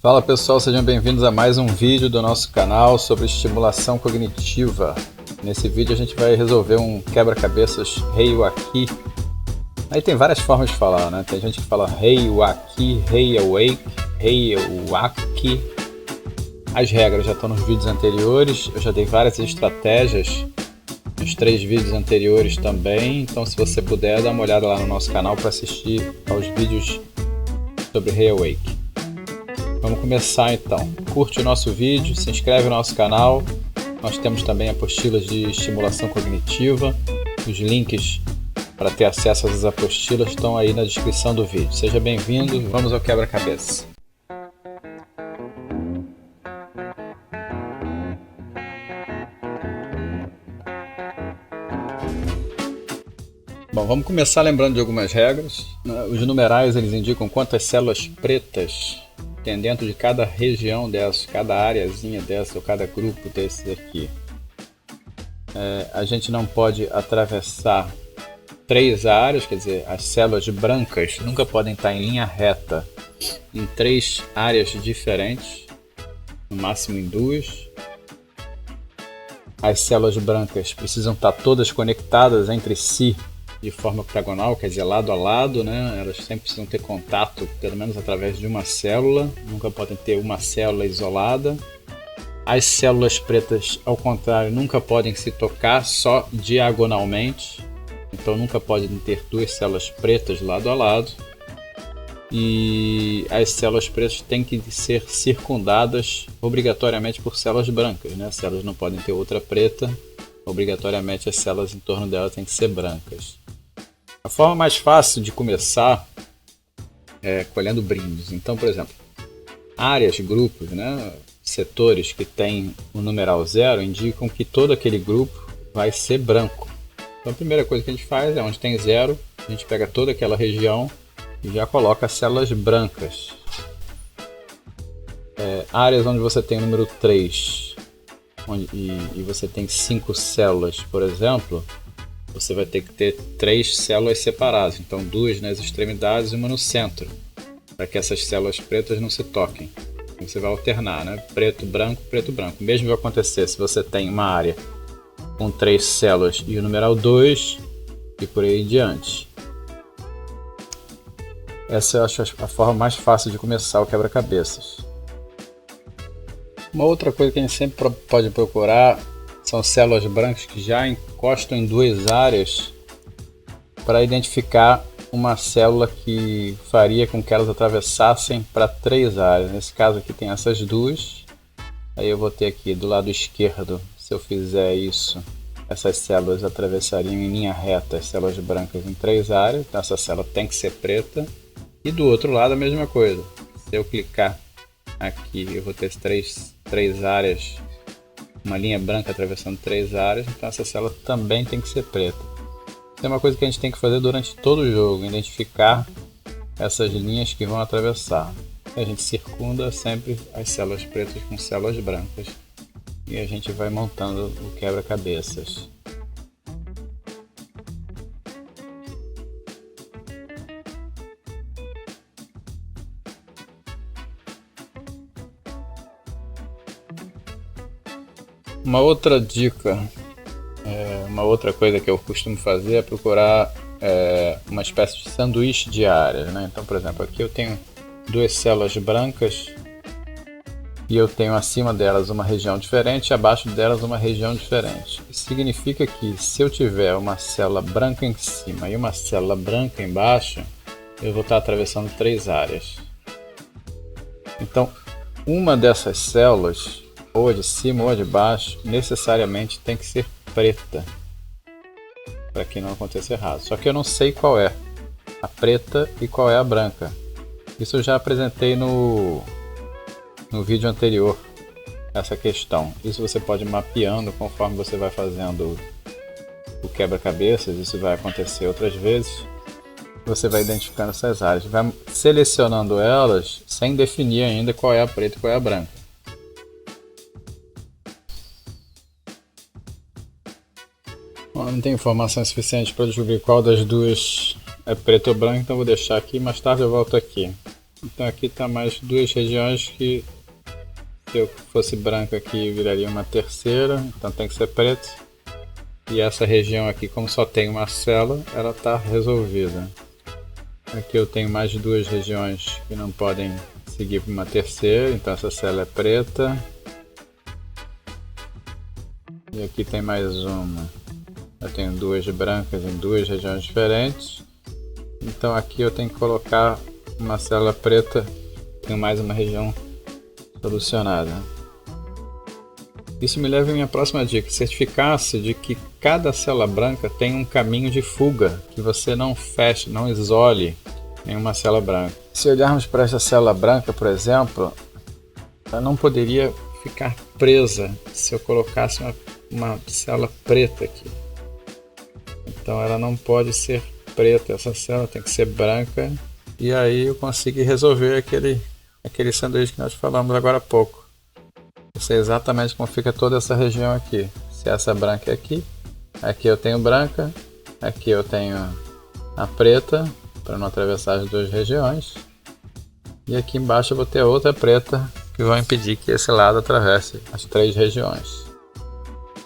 Fala pessoal, sejam bem-vindos a mais um vídeo do nosso canal sobre estimulação cognitiva. Nesse vídeo a gente vai resolver um quebra-cabeças Heiwaki. Aí tem várias formas de falar, né? Tem gente que fala Heiwaki, Heiwaki. As regras já estão nos vídeos anteriores, eu já dei várias estratégias nos 3 vídeos anteriores também, então se você puder, dá uma olhada lá no nosso canal para assistir aos vídeos sobre Heiwaki. Vamos começar então. Curte o nosso vídeo, se inscreve no nosso canal. Nós temos também apostilas de estimulação cognitiva. Os links para ter acesso às apostilas estão aí na descrição do vídeo. Seja bem-vindo, vamos ao quebra-cabeça. Bom, vamos começar lembrando de algumas regras. Os numerais eles indicam quantas células pretas tem dentro de cada região dessa, cada areazinha dessa ou cada grupo desses aqui. A gente não pode atravessar 3 áreas, quer dizer, as células brancas nunca podem estar em linha reta em 3 áreas diferentes, no máximo em 2. As células brancas precisam estar todas conectadas entre si de forma octagonal, quer dizer, lado a lado, né? Elas sempre precisam ter contato, pelo menos através de uma célula, nunca podem ter uma célula isolada. As células pretas, ao contrário, nunca podem se tocar só diagonalmente, então nunca podem ter 2 células pretas lado a lado. E as células pretas têm que ser circundadas obrigatoriamente por células brancas, né? As células não podem ter outra preta, obrigatoriamente as células em torno delas têm que ser brancas. A forma mais fácil de começar é colhendo brindes. Então, por exemplo, áreas, grupos, né, setores que têm o numeral 0 indicam que todo aquele grupo vai ser branco. Então a primeira coisa que a gente faz é onde tem 0, a gente pega toda aquela região e já coloca células brancas. Áreas onde você tem o número 3 e você tem 5 células, por exemplo, você vai ter que ter 3 células separadas, então 2 nas extremidades e uma no centro, para que essas células pretas não se toquem. Então você vai alternar, né? Preto, branco, preto, branco. O mesmo vai acontecer se você tem uma área com 3 células e o numeral 2 e por aí em diante. Essa eu acho a forma mais fácil de começar o quebra-cabeças. Uma outra coisa que a gente sempre pode procurar são células brancas que já encostam em 2 áreas para identificar uma célula que faria com que elas atravessassem para 3 áreas. Nesse caso aqui tem essas 2. Aí eu vou ter aqui do lado esquerdo, se eu fizer isso, essas células atravessariam em linha reta as células brancas em 3 áreas. Então essa célula tem que ser preta. E do outro lado a mesma coisa. Se eu clicar aqui eu vou ter 3 áreas, uma linha branca atravessando 3 áreas, então essa célula também tem que ser preta. Isso é uma coisa que a gente tem que fazer durante todo o jogo, identificar essas linhas que vão atravessar. A gente circunda sempre as células pretas com células brancas e a gente vai montando o quebra-cabeças. Uma outra dica, uma outra coisa que eu costumo fazer é procurar uma espécie de sanduíche de áreas, né? Então, por exemplo, aqui eu tenho 2 células brancas e eu tenho acima delas uma região diferente e abaixo delas uma região diferente. Isso significa que se eu tiver uma célula branca em cima e uma célula branca embaixo, eu vou estar atravessando 3 áreas. Então, uma dessas células, ou a de cima ou a de baixo, necessariamente tem que ser preta, para que não aconteça errado. Só que eu não sei qual é a preta e qual é a branca. Isso eu já apresentei no vídeo anterior, essa questão. Isso você pode ir mapeando conforme você vai fazendo o quebra-cabeças. Isso vai acontecer outras vezes. Você vai identificando essas áreas, vai selecionando elas sem definir ainda qual é a preta e qual é a branca. Não tem informação suficiente para descobrir qual das duas é preto ou branco, então vou deixar aqui, mais tarde eu volto aqui. Então aqui está mais duas regiões que, se eu fosse branco aqui, viraria uma terceira, então tem que ser preto. E essa região aqui, como só tem uma célula, ela está resolvida. Aqui eu tenho mais duas regiões que não podem seguir para uma terceira, então essa célula é preta. E aqui tem mais uma. Eu tenho duas brancas em duas regiões diferentes. Então aqui eu tenho que colocar uma célula preta em mais uma região solucionada. Isso me leva à minha próxima dica: certificar-se de que cada célula branca tem um caminho de fuga, que você não feche, não isole nenhuma célula branca. Se olharmos para essa célula branca, por exemplo, ela não poderia ficar presa se eu colocasse uma célula preta aqui. Então ela não pode ser preta, essa célula tem que ser branca, e aí eu consigo resolver aquele sanduíche que nós falamos agora há pouco. Eu sei exatamente como fica toda essa região aqui. Se essa branca é aqui eu tenho branca, aqui eu tenho a preta, para não atravessar as duas regiões, e aqui embaixo eu vou ter outra preta que vai impedir que esse lado atravesse as três regiões.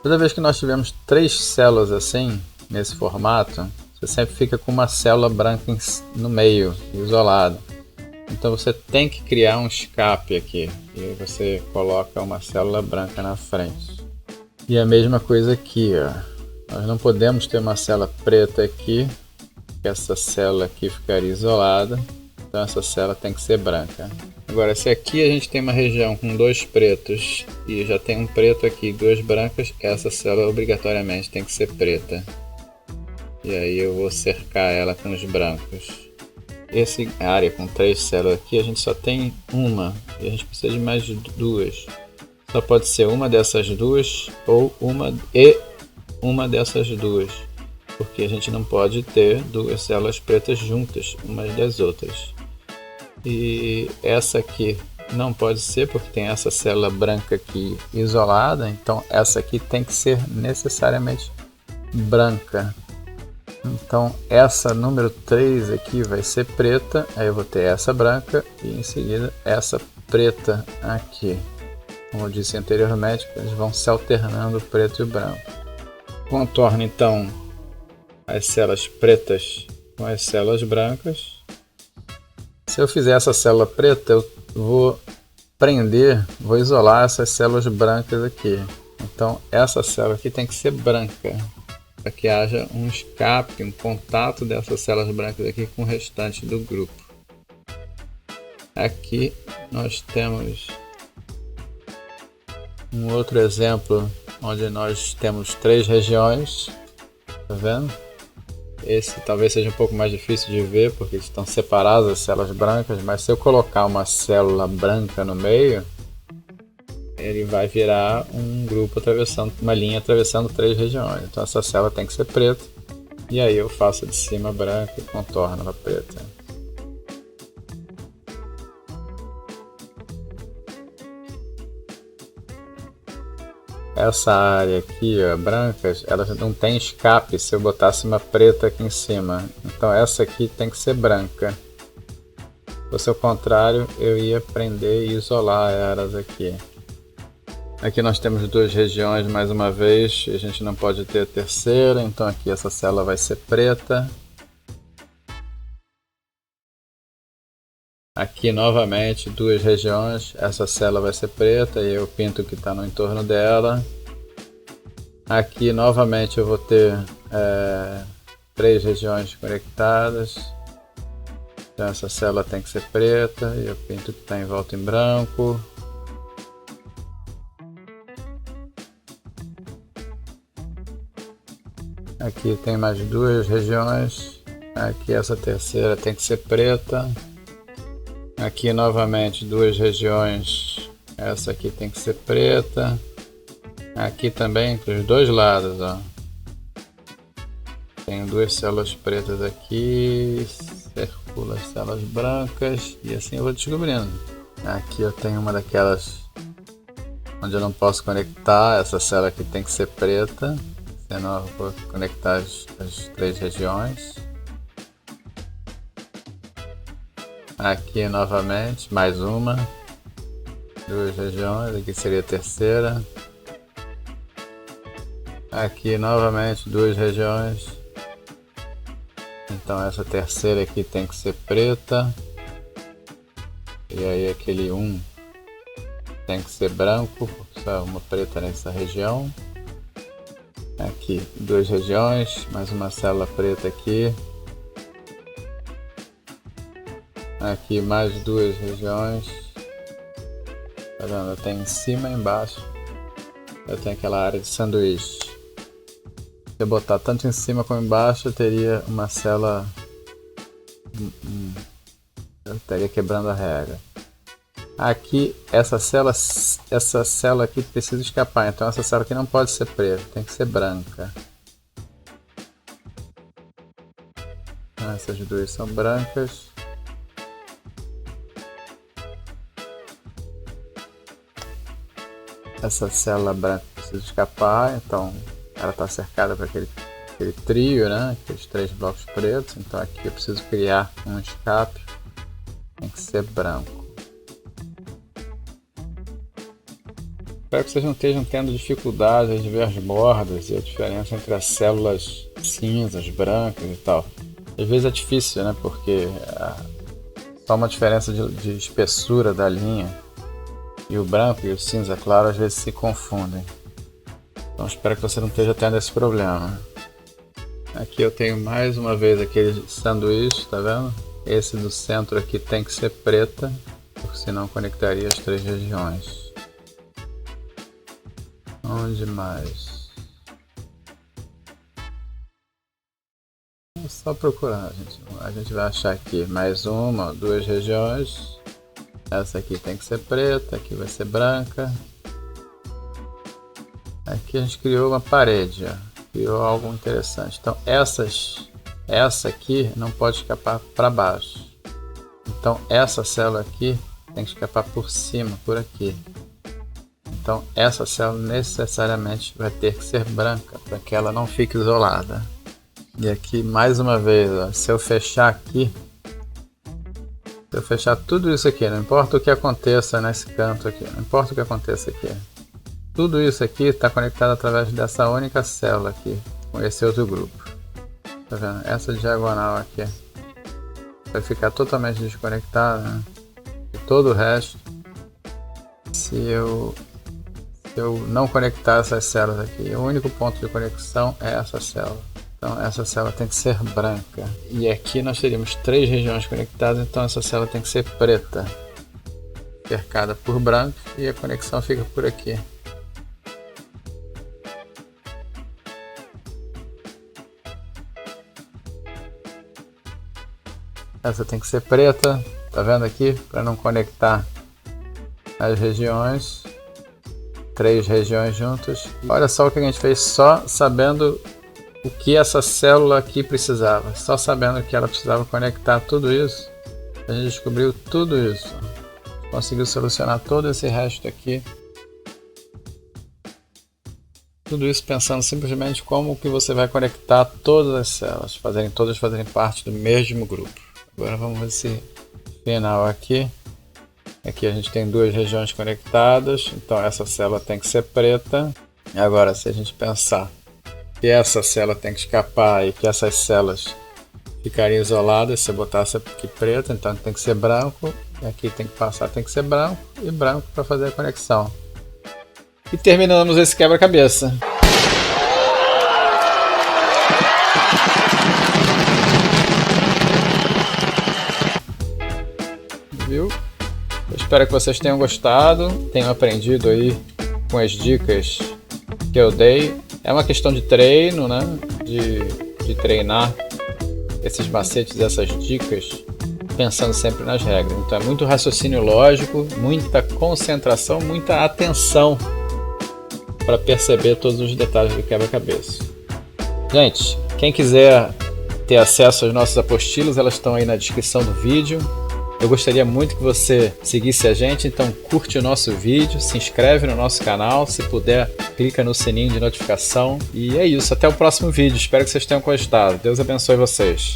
Toda vez que nós tivermos três células assim, nesse formato, você sempre fica com uma célula branca no meio, isolada. Então você tem que criar um escape aqui, e aí você coloca uma célula branca na frente. E a mesma coisa aqui, ó. Nós não podemos ter uma célula preta aqui, que essa célula aqui ficaria isolada, então essa célula tem que ser branca. Agora, se aqui a gente tem uma região com dois pretos e já tem um preto aqui e duas brancas, essa célula obrigatoriamente tem que ser preta. E aí eu vou cercar ela com os brancos. Essa área com três células aqui, a gente só tem uma, e a gente precisa de mais duas. Só pode ser uma dessas duas ou uma dessas duas, porque a gente não pode ter duas células pretas juntas umas das outras. E essa aqui não pode ser, porque tem essa célula branca aqui isolada, então essa aqui tem que ser necessariamente branca. Então essa número 3 aqui vai ser preta, aí eu vou ter essa branca e em seguida essa preta aqui. Como eu disse anteriormente, eles vão se alternando o preto e o branco. Contorno então as células pretas com as células brancas. Se eu fizer essa célula preta, eu vou vou isolar essas células brancas aqui. Então essa célula aqui tem que ser branca, para que haja um escape, um contato dessas células brancas aqui com o restante do grupo. Aqui nós temos um outro exemplo onde nós temos três regiões, tá vendo? Esse talvez seja um pouco mais difícil de ver porque estão separadas as células brancas, mas se eu colocar uma célula branca no meio, ele vai virar um grupo uma linha atravessando três regiões. Então essa célula tem que ser preta, e aí eu faço de cima branca e contorno ela preta. Essa área aqui, ó, brancas, ela não tem escape se eu botasse uma preta aqui em cima. Então essa aqui tem que ser branca. Se fosse o contrário, eu ia prender e isolar elas aqui. Aqui nós temos duas regiões mais uma vez, a gente não pode ter a terceira, então aqui essa célula vai ser preta. Aqui novamente duas regiões, essa célula vai ser preta e eu pinto o que está no entorno dela. Aqui novamente eu vou ter três regiões conectadas, então essa célula tem que ser preta e eu pinto o que está em volta em branco. Aqui tem mais duas regiões, aqui essa terceira tem que ser preta. Aqui novamente duas regiões, essa aqui tem que ser preta. Aqui também para os dois lados, ó. Tenho duas células pretas aqui, circula as células brancas e assim eu vou descobrindo. Aqui eu tenho uma daquelas onde eu não posso conectar, essa célula aqui tem que ser preta, senão eu vou conectar as três regiões. Aqui novamente, mais uma. 2 regiões, aqui seria a terceira. Aqui novamente 2 regiões. Então essa terceira aqui tem que ser preta. E aí aquele 1 tem que ser branco, porque só é uma preta nessa região. Aqui 2 regiões, mais uma célula preta aqui. Aqui mais 2 regiões. Tá vendo? Eu tenho em cima e embaixo. Eu tenho aquela área de sanduíche. Se eu botar tanto em cima como embaixo, eu teria uma célula. Eu estaria quebrando a regra. Aqui, essa célula aqui precisa escapar. Então essa célula aqui não pode ser preta, tem que ser branca. Essas duas são brancas. Essa célula branca precisa escapar, então ela está cercada por aquele trio, né? Aqueles 3 blocos pretos. Então aqui eu preciso criar um escape, tem que ser branco. Espero que vocês não estejam tendo dificuldade de ver as bordas e a diferença entre as células cinzas, brancas e tal. Às vezes é difícil, né? Porque só uma diferença de espessura da linha. E o branco e o cinza claro às vezes se confundem. Então espero que você não esteja tendo esse problema. Aqui eu tenho mais uma vez aquele sanduíche, tá vendo? Esse do centro aqui tem que ser preta, porque senão conectaria as 3 regiões. Onde mais? É só procurar, gente. A gente vai achar aqui mais uma, 2 regiões. Essa aqui tem que ser preta, aqui vai ser branca. Aqui a gente criou uma parede, ó. Criou algo interessante. Então essa aqui não pode escapar para baixo. Então essa célula aqui tem que escapar por cima, por aqui. Então essa célula necessariamente vai ter que ser branca, para que ela não fique isolada. E aqui mais uma vez, ó, se eu fechar aqui, se eu fechar tudo isso aqui, não importa o que aconteça nesse canto aqui, não importa o que aconteça aqui, tudo isso aqui está conectado através dessa única célula aqui, com esse outro grupo. Tá vendo? Essa diagonal aqui vai ficar totalmente desconectada, né? E todo o resto, se eu não conectar essas células aqui, o único ponto de conexão é essa célula. Então essa célula tem que ser branca. E aqui nós teríamos 3 regiões conectadas, então essa célula tem que ser preta, cercada por branco, e a conexão fica por aqui. Essa tem que ser preta, tá vendo aqui? Para não conectar as regiões, 3 regiões juntas. Olha só o que a gente fez só sabendo o que essa célula aqui precisava. Só sabendo que ela precisava conectar tudo isso, a gente descobriu tudo isso. Conseguiu solucionar todo esse resto aqui. Tudo isso pensando simplesmente como que você vai conectar todas as células, todas fazerem parte do mesmo grupo. Agora vamos ver esse final aqui. Aqui a gente tem 2 regiões conectadas, então essa célula tem que ser preta. Agora, se a gente pensar que essa célula tem que escapar e que essas células ficariam isoladas, se eu botasse aqui preta, então tem que ser branco. E aqui tem que passar, tem que ser branco e branco para fazer a conexão. E terminamos esse quebra-cabeça. Viu? Eu espero que vocês tenham gostado, tenham aprendido aí com as dicas que eu dei. É uma questão de treino, né? De treinar esses macetes, essas dicas, pensando sempre nas regras. Então é muito raciocínio lógico, muita concentração, muita atenção para perceber todos os detalhes do quebra-cabeça. Gente, quem quiser ter acesso às nossas apostilas, elas estão aí na descrição do vídeo. Eu gostaria muito que você seguisse a gente, então curte o nosso vídeo, se inscreve no nosso canal, se puder, clica no sininho de notificação. E é isso, até o próximo vídeo, espero que vocês tenham gostado. Deus abençoe vocês.